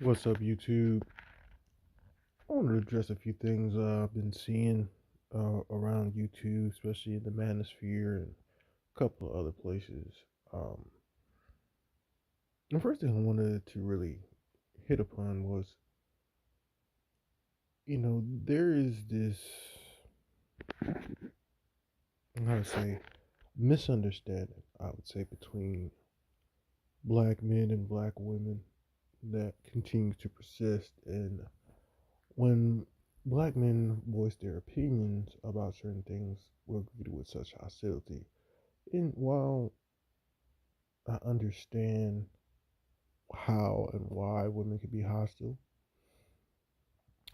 What's up, YouTube? I wanted to address a few things I've been seeing around YouTube, especially in the manosphere and a couple of other places. Um, the first thing I wanted to really hit upon was, there is this, how to say, misunderstanding, I would say, between black men and black women that continues to persist. And when black men voice their opinions about certain things, we're greeted with such hostility. And while I understand how and why women can be hostile,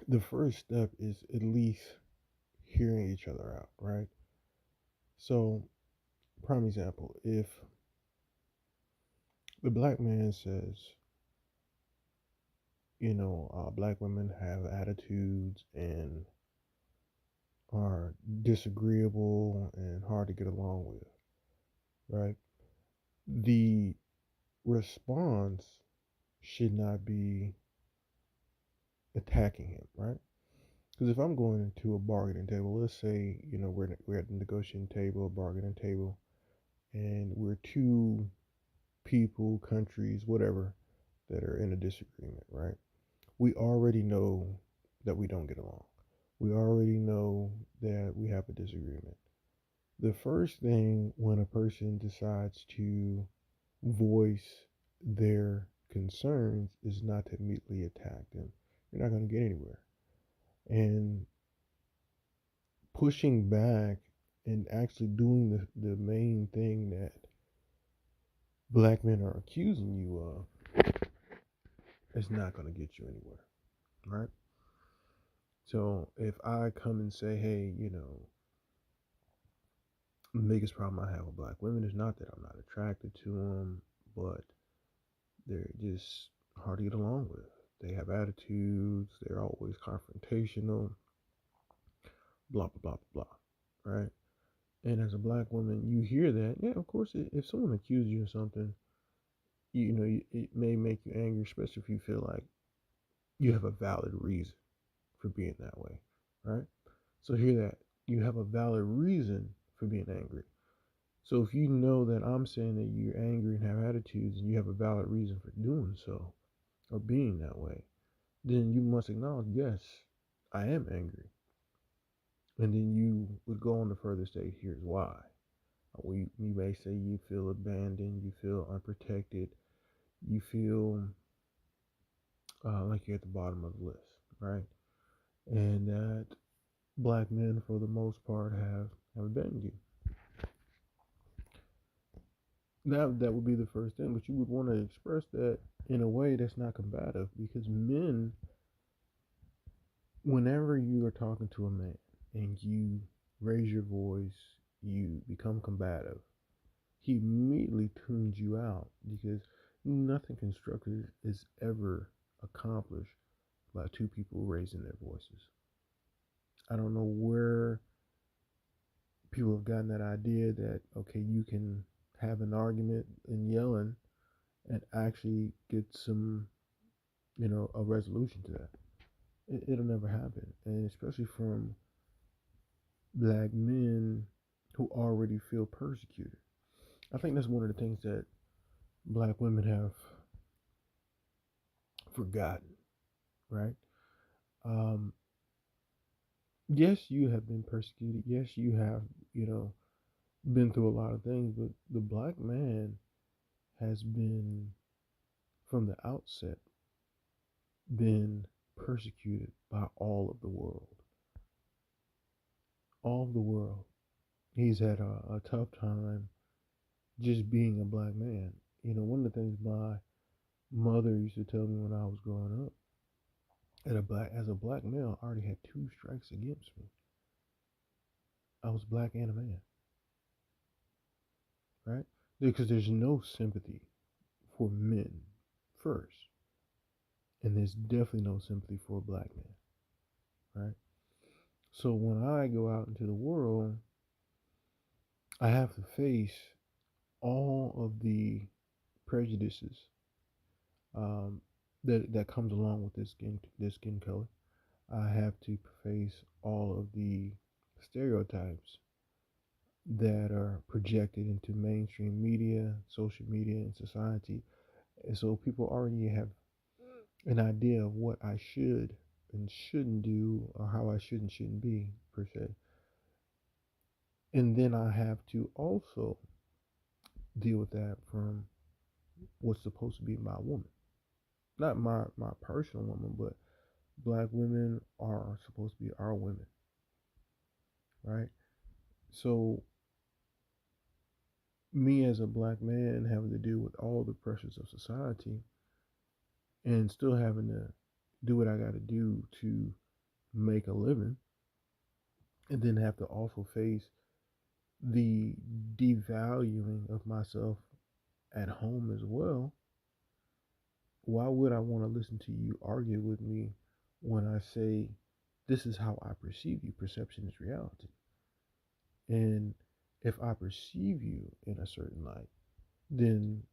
the first step is at least hearing each other out, right? So, prime example, if the black man says, black women have attitudes and are disagreeable and hard to get along with, right? The response should not be attacking him, right? Because if I'm going into a bargaining table, let's say, we're at the negotiating table, bargaining table, and we're two people, countries, whatever, that are in a disagreement, right? We already know that we don't get along. We already know that we have a disagreement. The first thing when a person decides to voice their concerns is not to immediately attack them. You're not going to get anywhere. And pushing back and actually doing the main thing that black men are accusing you of is not going to get you anywhere, right? So if I come and say, hey, the biggest problem I have with black women is not that I'm not attracted to them, but they're just hard to get along with. They have attitudes, they're always confrontational, blah, blah, blah, blah, blah, right? And as a black woman, you hear that. Yeah, of course, if someone accuses you of something, it may make you angry, especially if you feel like you have a valid reason for being that way, right? So hear that you have a valid reason for being angry. So if you know that I'm saying that you're angry and have attitudes and you have a valid reason for doing so or being that way, then you must acknowledge, yes, I am angry. And then you would go on to further say, here's why. You may say you feel abandoned, you feel unprotected, you feel like you're at the bottom of the list, right? And that black men, for the most part, have abandoned you. That would be the first thing, but you would want to express that in a way that's not combative, because men, whenever you are talking to a man and you raise your voice, you become combative, he immediately tunes you out because nothing constructive is ever accomplished by two people raising their voices. I don't know where people have gotten that idea that, okay, you can have an argument and yelling and actually get some, a resolution to that. It'll never happen. And especially from black men who already feel persecuted. I think that's one of the things that black women have forgotten, right? Um, yes, you have been persecuted. Yes, you have, been through a lot of things, but the black man has been, from the outset, been persecuted by all of the world. All of the world. He's had a tough time just being a black man. One of the things my mother used to tell me when I was growing up, as a black male, I already had two strikes against me. I was black and a man, right? Because there's no sympathy for men first, and there's definitely no sympathy for a black man, right? So when I go out into the world, I have to face all of the prejudices, um, that comes along with this skin color. I have to face all of the stereotypes that are projected into mainstream media, social media, and society. And so people already have an idea of what I should and shouldn't do, or how I should and shouldn't be, per se. And then I have to also deal with that from what's supposed to be my woman. Not my personal woman, but black women are supposed to be our women, right? So me as a black man having to deal with all the pressures of society and still having to do what I got to do to make a living, and then have to also face the devaluing of myself at home as well. Why would I want to listen to you argue with me when I say this is how I perceive you? Perception is reality. And if I perceive you in a certain light, then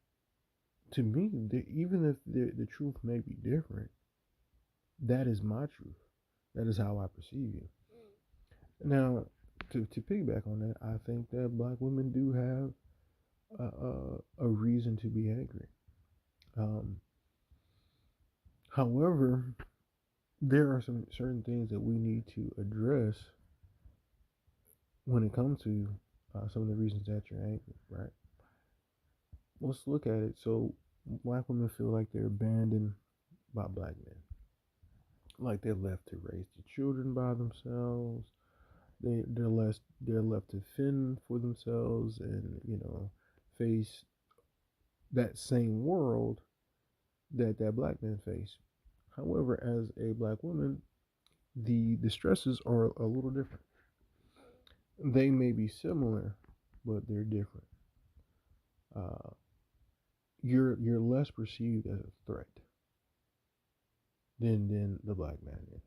to me, even if the truth may be different, that is my truth. That is how I perceive you. Now, to piggyback on that, I think that black women do have a reason to be angry. Um, However, there are some certain things that we need to address when it comes to some of the reasons that you're angry, right? Let's look at it. So, black women feel like they're abandoned by black men, like they're left to raise the children by themselves. They're left to fend for themselves, and face that same world that black men face. However, as a black woman, the stresses are a little different. They may be similar, but they're different. Uh, you're less perceived as a threat than the black man is,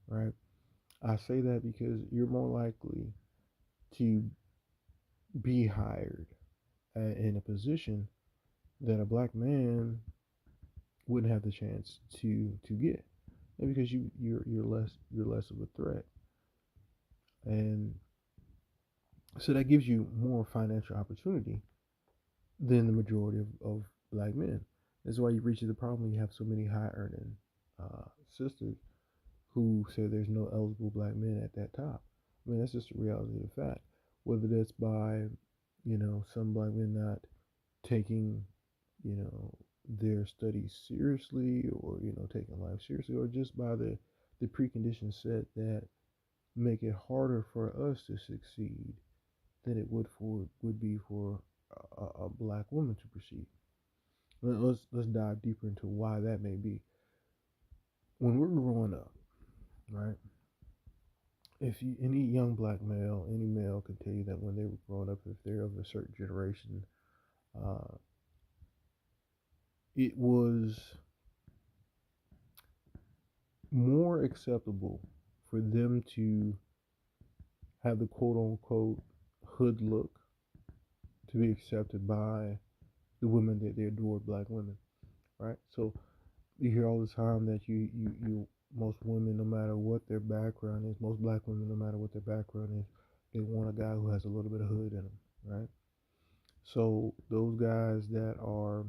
right? I say that because you're more likely to be hired in a position that a black man wouldn't have the chance to get, and because you're less of a threat, and so that gives you more financial opportunity than the majority of black men. That's why you reach the problem. You have so many high earning sisters who say there's no eligible black men at that top. I mean, that's just a reality of the fact. Whether that's by, some black men not taking, you know, their studies seriously, or, taking life seriously, or just by the preconditions set that make it harder for us to succeed than it would be for a black woman to proceed. Let's dive deeper into why that may be. When we're growing up, right? If you, any young black male, any male can tell you that when they were growing up, if they're of a certain generation, uh, it was more acceptable for them to have the quote unquote hood look to be accepted by the women that they adored, black women, right? So you hear all the time that you most women, no matter what their background is, most black women, no matter what their background is, they want a guy who has a little bit of hood in them, right? So those guys that are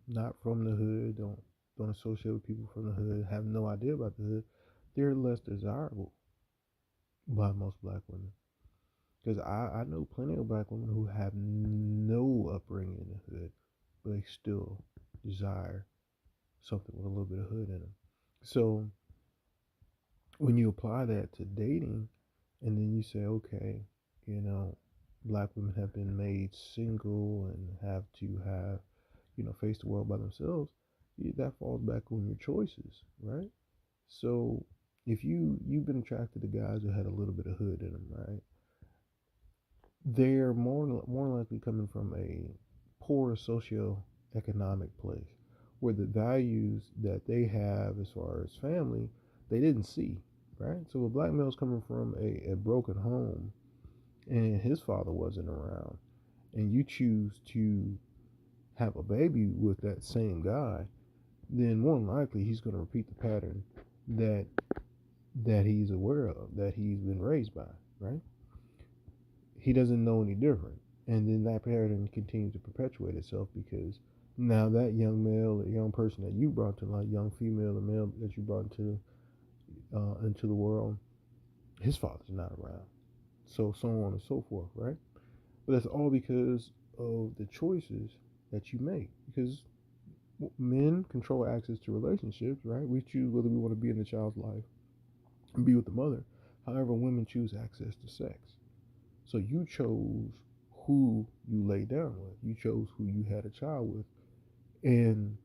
not from the hood, don't associate with people from the hood, have no idea about the hood, they're less desirable by most black women. Because I know plenty of black women who have no upbringing in the hood, but they still desire something with a little bit of hood in them. So when you apply that to dating, and then you say, okay, you know, black women have been made single and have to have, face the world by themselves, that falls back on your choices, right? So if you've been attracted to guys who had a little bit of hood in them, right? They're more likely coming from a poor socioeconomic place where the values that they have as far as family they didn't see, right? So a black male's coming from a broken home and his father wasn't around, and you choose to have a baby with that same guy, then more than likely he's going to repeat the pattern that he's aware of, that he's been raised by, right? He doesn't know any different. And then that pattern continues to perpetuate itself because now that young male or young person that you brought to life, young female or male that you brought into the world, his father's not around. So on and so forth, right? But that's all because of the choices that you make. Because men control access to relationships, right? We choose whether we want to be in the child's life and be with the mother. However, women choose access to sex. So you chose who you lay down with. You chose who you had a child with, and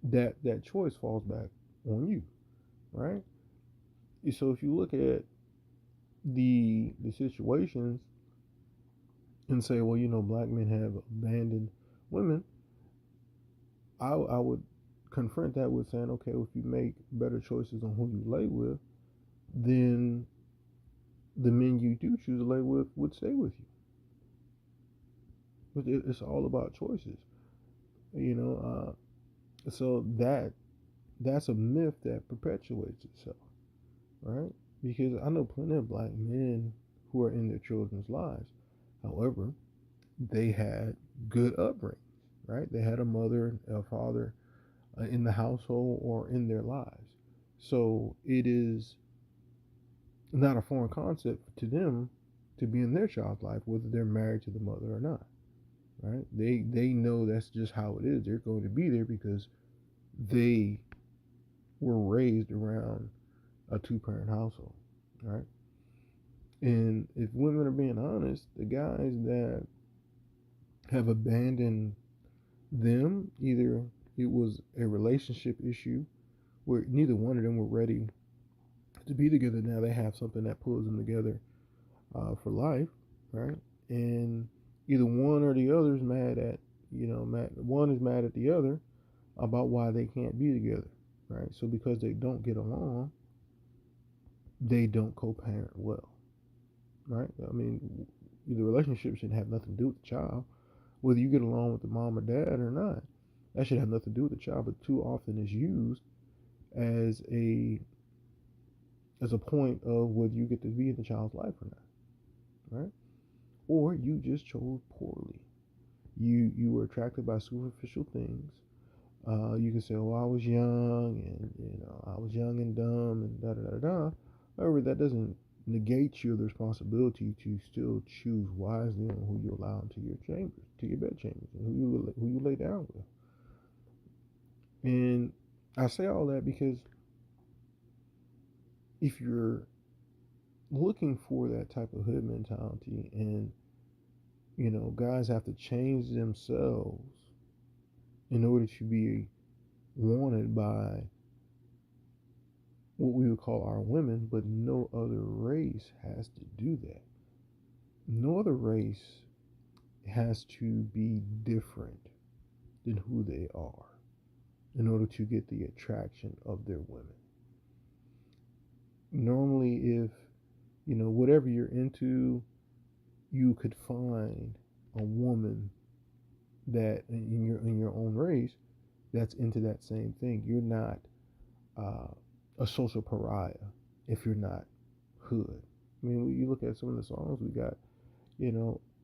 that choice falls back on you, right? So if you look at the situations and say, well, black men have abandoned women, I would confront that with saying, okay, well, if you make better choices on who you lay with, then the men you do choose to lay with would stay with you. But it's all about choices, you know. So that's a myth that perpetuates itself, right? Because I know plenty of black men who are in their children's lives. However, they had good upbringing, right? They had a mother and a father in the household or in their lives. So it is not a foreign concept to them to be in their child's life, whether they're married to the mother or not, right? They know that's just how it is. They're going to be there because they were raised around a two-parent household, right? And if women are being honest, the guys that have abandoned them, either it was a relationship issue where neither one of them were ready to be together. Now they have something that pulls them together for life, right? And either one or the other is mad at, one is mad at the other about why they can't be together, right? So because they don't get along, they don't co-parent well, right? I mean, the relationship should have nothing to do with the child, whether you get along with the mom or dad or not. That should have nothing to do with the child, but too often is used as a point of whether you get to be in the child's life or not, right? Or you just chose poorly. You were attracted by superficial things. You can say, "Oh, I was young, and I was young and dumb, and da da da da." However, that doesn't negate you the responsibility to still choose wisely on who you allow into your chambers, to your bed chambers, and who you lay down with. And I say all that because if you're looking for that type of hood mentality, and guys have to change themselves in order to be wanted by what we would call our women, but no other race has to do that. No other race has to be different than who they are in order to get the attraction of their women. Normally, if whatever you're into, you could find a woman that in your own race that's into that same thing. You're not a social pariah if you're not hood. I mean, you look at some of the songs we got,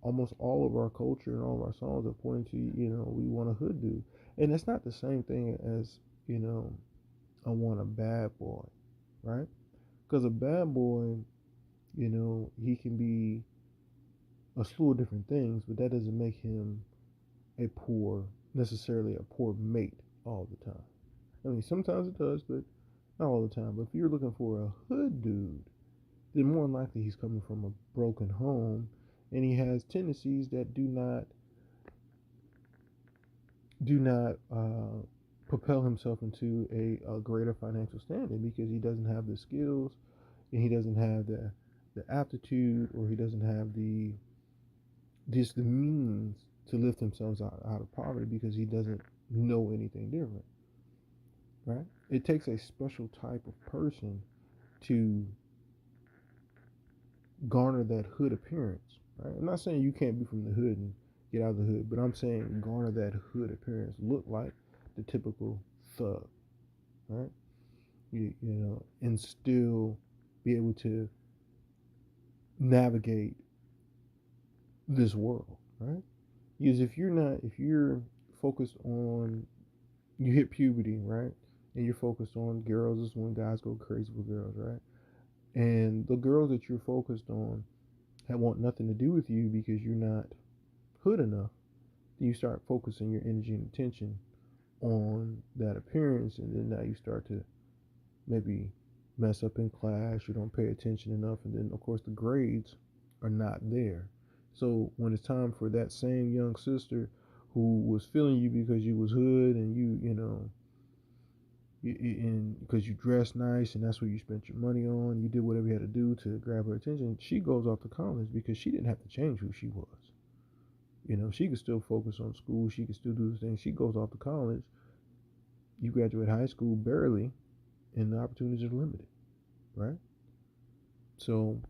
almost all of our culture and all of our songs are pointing to, we want a hood dude. And it's not the same thing as, I want a bad boy, right? Because a bad boy, he can be a slew of different things, but that doesn't make him necessarily a poor mate all the time. I mean, sometimes it does, but not all the time. But if you're looking for a hood dude, then more than likely he's coming from a broken home, and he has tendencies that do not propel himself into a greater financial standing because he doesn't have the skills, and he doesn't have the aptitude, or he doesn't have the means to lift themselves out of poverty because he doesn't know anything different, right? It takes a special type of person to garner that hood appearance, right? I'm not saying you can't be from the hood and get out of the hood, but I'm saying garner that hood appearance. Look like the typical thug, right? And still be able to navigate this world, right? Because if you're focused on, you hit puberty, right? And you're focused on girls, is when guys go crazy for girls, right? And the girls that you're focused on have want nothing to do with you because you're not hood enough. Then you start focusing your energy and attention on that appearance, and then now you start to maybe mess up in class, you don't pay attention enough, and then of course the grades are not there. So when it's time for that same young sister who was feeling you because you was hood and and because you dressed nice and that's what you spent your money on, you did whatever you had to do to grab her attention, she goes off to college because she didn't have to change who she was. She could still focus on school, she could still do the things. She goes off to college, you graduate high school barely, and the opportunities are limited, right? So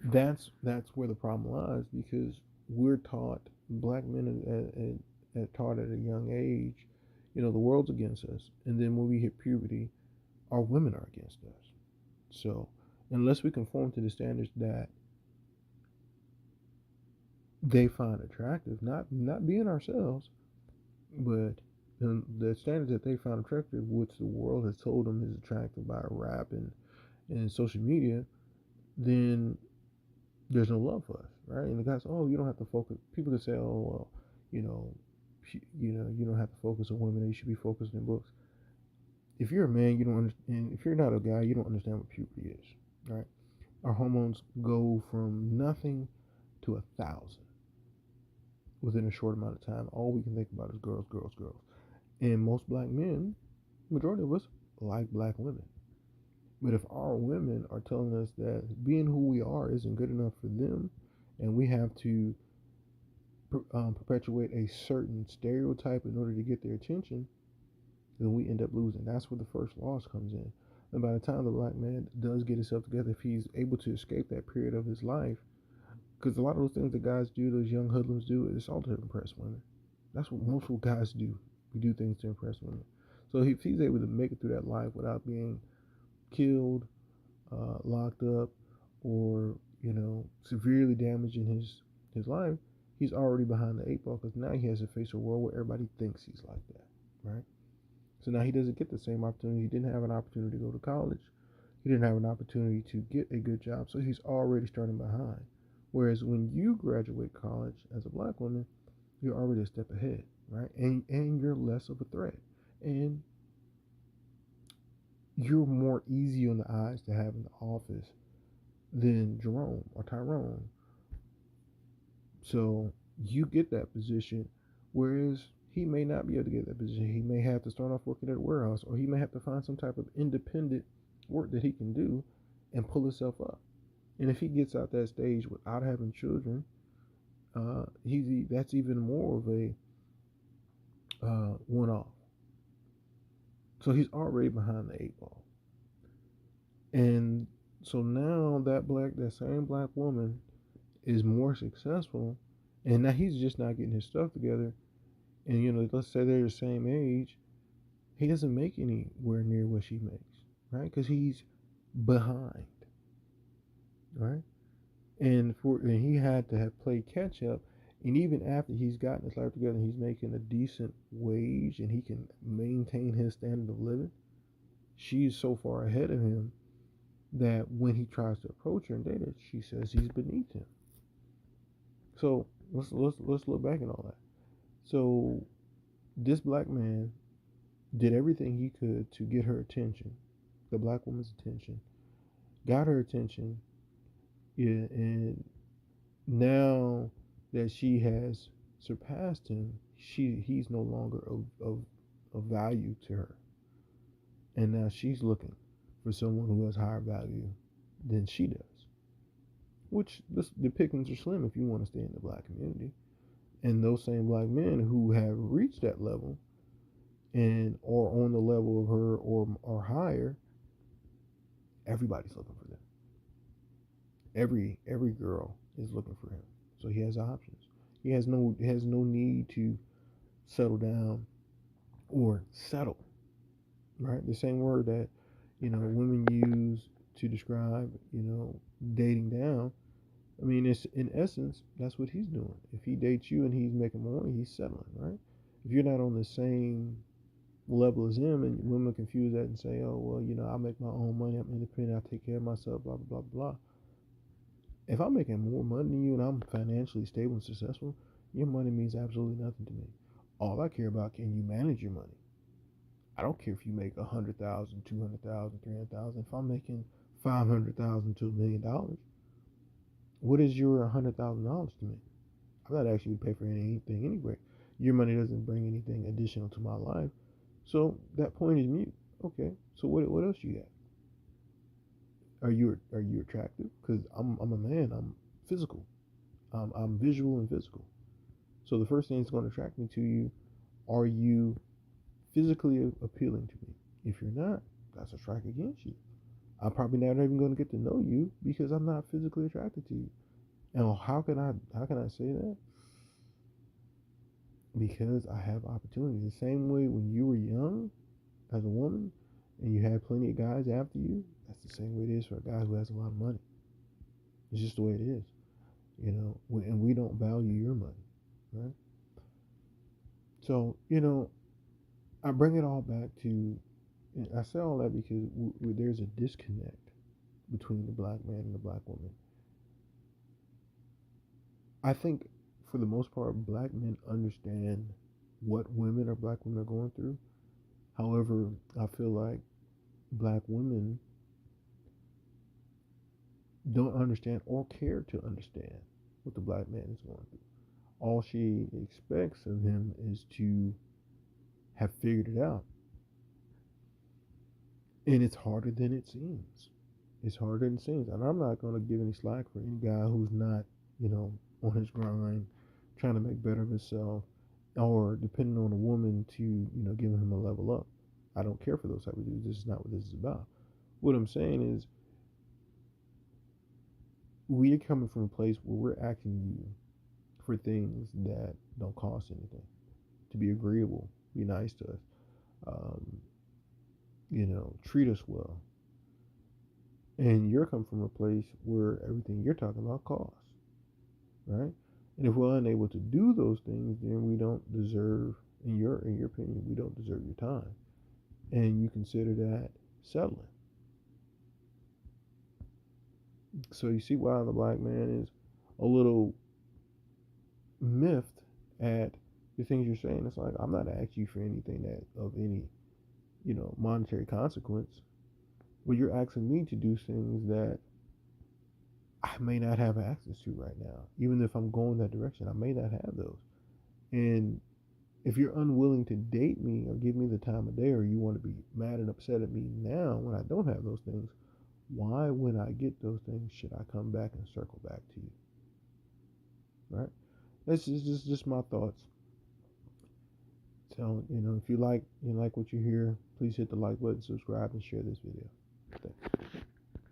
that's where the problem lies, because we're taught, black men are taught at a young age, the world's against us, and then when we hit puberty, our women are against us. So unless we conform to the standards that they find attractive, not being ourselves, but the standards that they find attractive, which the world has told them is attractive by rap and social media, then there's no love for us, right? And the guys, oh, you don't have to focus. People can say, oh, well, you know, you don't have to focus on women. You should be focused in books. If you're a man, you don't understand. If you're not a guy, you don't understand what puberty is, right? Our hormones go from nothing to 1,000 within a short amount of time. All we can think about is girls, girls, girls. And most black men, majority of us, like black women. But if our women are telling us that being who we are isn't good enough for them, and we have to perpetuate a certain stereotype in order to get their attention, then we end up losing. That's where the first loss comes in. And by the time the black man does get himself together, if he's able to escape that period of his life, because a lot of those things that guys do, those young hoodlums do, it's all to impress women. That's what most guys do. We do things to impress women. So if he's able to make it through that life without being killed, locked up, or severely damaging his life, he's already behind the eight ball, because now he has to face a world where everybody thinks he's like that, right? So now he doesn't get the same opportunity. He didn't have an opportunity to go to college. He didn't have an opportunity to get a good job, so he's already starting behind. Whereas when you graduate college as a black woman, you're already a step ahead, right? And you're less of a threat, and you're more easy on the eyes to have in the office than Jerome or Tyrone. So you get that position, whereas he may not be able to get that position. He may have to start off working at a warehouse, or he may have to find some type of independent work that he can do and pull himself up. And if he gets out that stage without having children, that's even more of a one-off. So he's already behind the eight ball. And so now that same black woman is more successful, and now he's just not getting his stuff together. And let's say they're the same age, he doesn't make anywhere near what she makes, right? Because he's behind, right? And he had to have played catch up. And even after he's gotten his life together, and he's making a decent wage, and he can maintain his standard of living, she's so far ahead of him that when he tries to approach her and date her, she says he's beneath him. So let's look back at all that. So this black man did everything he could to get her attention, the black woman's attention, got her attention, yeah, and now that she has surpassed him, he's no longer of value to her, and now she's looking for someone who has higher value than she does. Which the pickings are slim if you want to stay in the black community. And those same black men who have reached that level and or on the level of her or higher, everybody's looking for them. Every girl is looking for him. So he has options. He has no need to settle down, or settle, right? The same word that, women use to describe, dating down. I mean, it's in essence, that's what he's doing. If he dates you and he's making more money, he's settling, right? If you're not on the same level as him, and women confuse that and say, oh, well, I make my own money, I'm independent, I take care of myself, blah, blah, blah, blah. If I'm making more money than you and I'm financially stable and successful, your money means absolutely nothing to me. All I care about, can you manage your money? I don't care if you make 100,000, 200,000, 300,000. If I'm making 500,000 to $1,000,000, what is your $100,000 to me? I'm not asking you to pay for anything anyway. Your money doesn't bring anything additional to my life, so that point is mute. Okay, so what else you got? Are you attractive? Because I'm a man. I'm physical. I'm visual and physical. So the first thing that's going to attract me to you, are you physically appealing to me? If you're not, that's a strike against you. I'm probably not even going to get to know you because I'm not physically attracted to you. And how can I say that? Because I have opportunities. The same way when you were young as a woman and you had plenty of guys after you, that's the same way it is for a guy who has a lot of money. It's just the way it is, and we don't value your money, right? So, I bring it all back to, I say all that because there's a disconnect between the black man and the black woman. I think for the most part, black men understand what black women are going through. However, I feel like black women don't understand or care to understand what the black man is going through. All she expects of him is to have figured it out. And it's harder than it seems. It's harder than it seems. And I'm not going to give any slack for any guy who's not, on his grind, trying to make better of himself, or depending on a woman to, giving him a level up. I don't care for those type of dudes. This is not what this is about. What I'm saying is, we're coming from a place where we're asking you for things that don't cost anything, to be agreeable, be nice to us, um, treat us well. And you're coming from a place where everything you're talking about costs, right? And if we're unable to do those things, then we don't deserve, in your opinion, we don't deserve your time. And you consider that settling. So you see why the black man is a little miffed at the things you're saying. It's like, I'm not asking you for anything that of any, monetary consequence. But you're asking me to do things that I may not have access to right now. Even if I'm going that direction, I may not have those. And if you're unwilling to date me or give me the time of day, or you want to be mad and upset at me now when I don't have those things, why, when I get those things, should I come back and circle back to you? Right? That's just my thoughts. So, if you like what you hear, please hit the like button, subscribe, and share this video. Thanks.